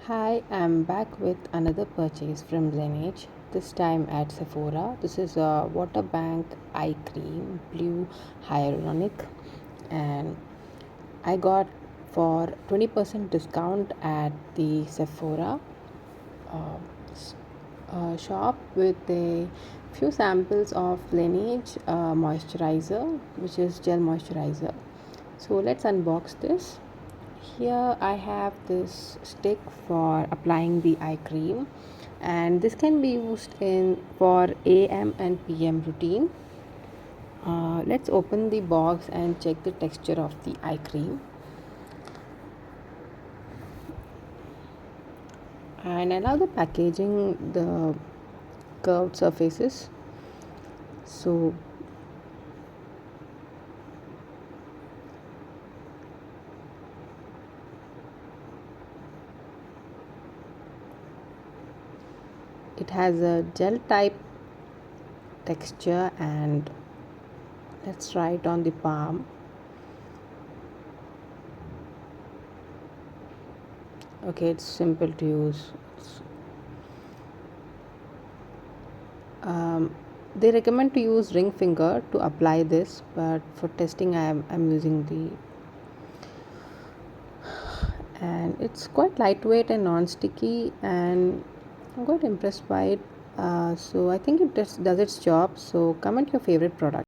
Hi, I'm back with another purchase from Laneige, this time at Sephora. This is a water bank eye cream, blue hyaluronic, and I got for 20% discount at the Sephora uh, s- shop with a few samples of Laneige moisturizer, which is gel moisturizer. So let's unbox this. Here I have this stick for applying the eye cream, and this can be used in for AM and PM routine. Let's open the box and check the texture of the eye cream. And I love the packaging, the curved surfaces. So it has a gel type texture, and let's try it on the palm. Okay, it's simple to use. Um, they recommend to use ring finger to apply this, but for testing I'm using the, and it's quite lightweight and non-sticky, and I'm quite impressed by it. So I think it does its job. So comment your favorite product.